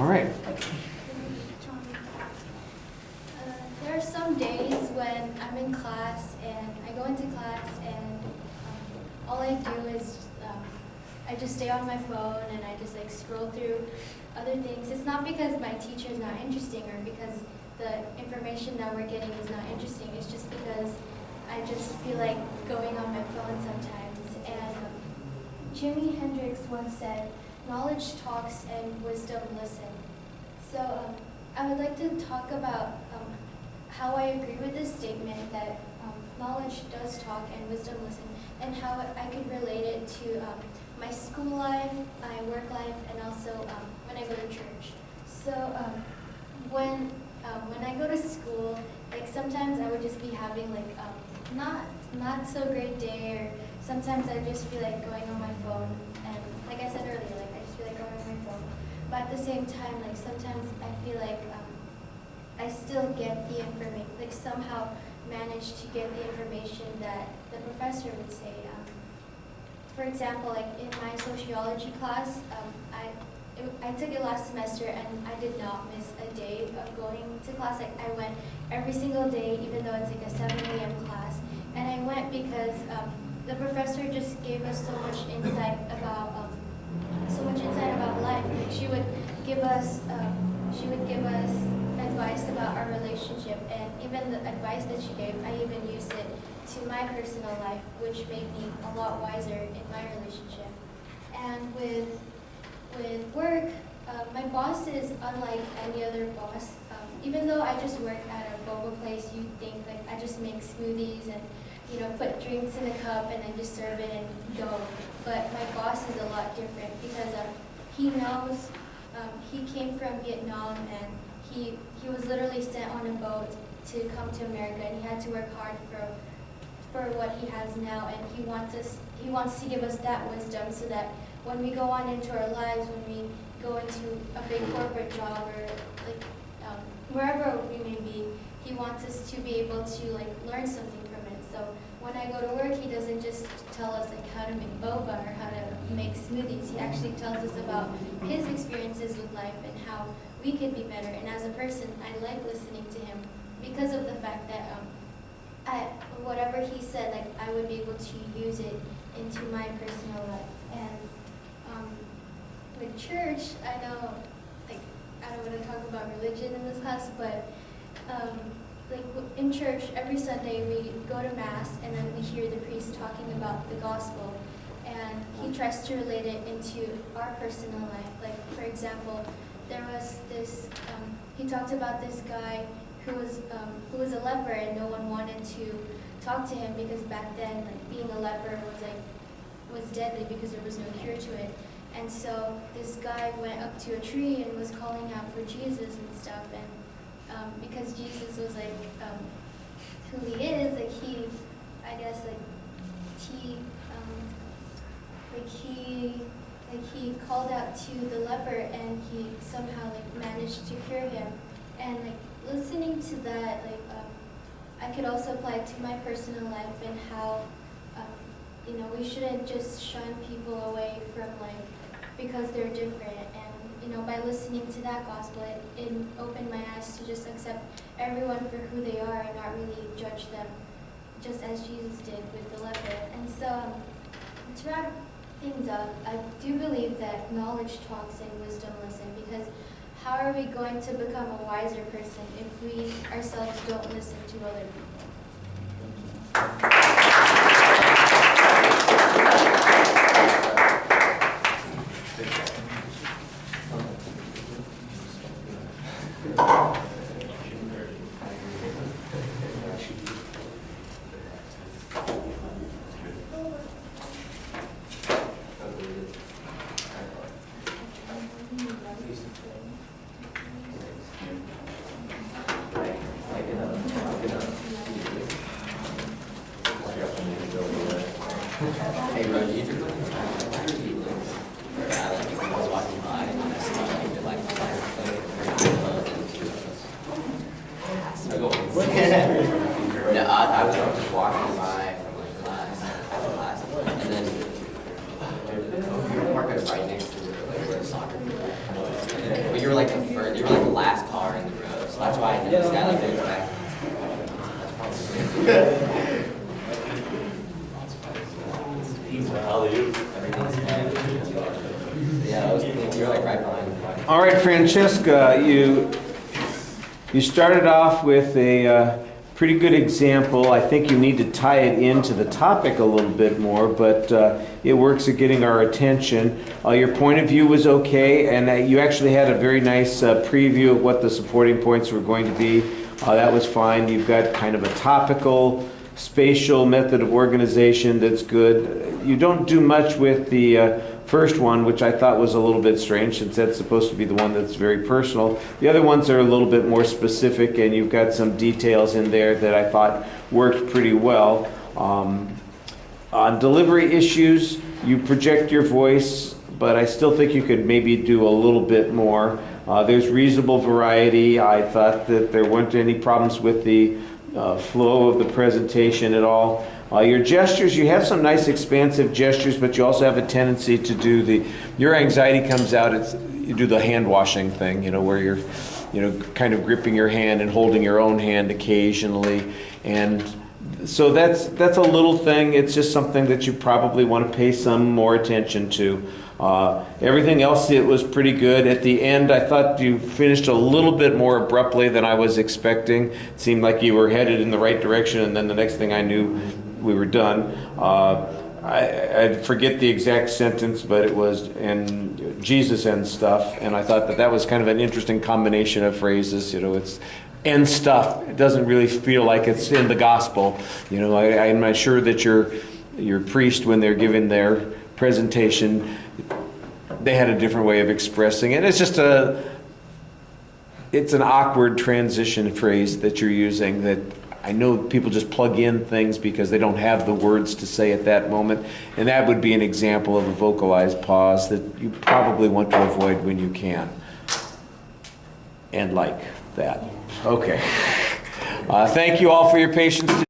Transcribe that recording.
right. There are some days when I'm in class and I go into class and all I do is I just stay on my phone and I just like scroll through other things. It's not because my teacher is not interesting or because the information that we're getting is not interesting. It's just because I just feel like going on my phone sometimes. And Jimi Hendrix once said, "Knowledge talks and wisdom listen." So I would like to talk about how I agree with this statement that knowledge does talk and wisdom listen, and how I could relate it to my school life, my work life, and also when I go to church. So when I go to school, like sometimes I would just be having like not so great day, or sometimes I just feel like going on my phone, and like I said earlier, like I just feel like going on my phone. But at the same time, like sometimes I feel like I still get the information, like somehow manage to get the information that the professor would say. For example, like in my sociology class, I took it last semester and I did not miss a day of going to class. Like I went every single day, even though it's like a 7 a.m. class. And I went because the professor just gave us so much insight about life. Like she would give us advice about our relationship, and even the advice that she gave, I even used it to my personal life, which made me a lot wiser in my relationship. And with work, my boss is unlike any other boss. Even though I just work at a boba place, you'd think like I just make smoothies and put drinks in a cup and then just serve it and go. But my boss is a lot different because he knows he came from Vietnam, and he was literally sent on a boat to come to America, and he had to work hard for what he has now, and he wants to give us that wisdom so that when we go on into our lives, when we go into a big corporate job or like wherever we may be, he wants us to be able to like learn something from it. So when I go to work, he doesn't just tell us like how to make boba or how to make smoothies. He actually tells us about his experiences with life and how we could be better. And as a person, I like listening to him because of the fact that whatever he said, like I would be able to use it into my personal life. And with church, I know, like I don't want to talk about religion in this class, but like in church, every Sunday we go to Mass and then we hear the priest talking about the gospel, and he tries to relate it into our personal life. Like for example, there was this, he talked about this guy who was a leper, and no one wanted to talk to him because back then like being a leper was deadly because there was no cure to it. And so this guy went up to a tree and was calling out for Jesus and stuff, and because Jesus was like who he is, like he called out to the leper, and he somehow like managed to cure him. And like listening to that, like I could also apply it to my personal life and how we shouldn't just shun people away from like because they're different. And by listening to that gospel, it opened my eyes to just accept everyone for who they are and not really judge them, just as Jesus did with the leper. And so, to wrap things up, I do believe that knowledge talks and wisdom listen, because how are we going to become a wiser person if we ourselves don't listen to other people? I was just walking by from like class, and then you were parked right next to like, where the soccer field was. But you were like the You're like right behind me. All right, Francesca, you started off with a pretty good example. I think you need to tie it into the topic a little bit more, but it works at getting our attention. Your point of view was okay, and you actually had a very nice preview of what the supporting points were going to be. That was fine. You've got kind of a topical, spatial method of organization that's good. You don't do much with the first one, which I thought was a little bit strange, since that's supposed to be the one that's very personal. The other ones are a little bit more specific, and you've got some details in there that I thought worked pretty well. On delivery issues, you project your voice, but I still think you could maybe do a little bit more. There's reasonable variety. I thought that there weren't any problems with the flow of the presentation at all. Your gestures, you have some nice expansive gestures, but you also have a tendency to do your anxiety comes out, you do the hand washing thing, where you're, kind of gripping your hand and holding your own hand occasionally. And so that's a little thing. It's just something that you probably want to pay some more attention to. Everything else, it was pretty good. At the end, I thought you finished a little bit more abruptly than I was expecting. It seemed like you were headed in the right direction, and then the next thing I knew, we were done. I forget the exact sentence, but it was, and Jesus and stuff, and I thought that was kind of an interesting combination of phrases. It's and stuff. It doesn't really feel like it's in the gospel. I'm not sure that your priest, when they're giving their presentation, they had a different way of expressing it. It's just it's an awkward transition phrase that you're using that I know people just plug in things because they don't have the words to say at that moment, and that would be an example of a vocalized pause that you probably want to avoid when you can. And like that. Okay. Thank you all for your patience today.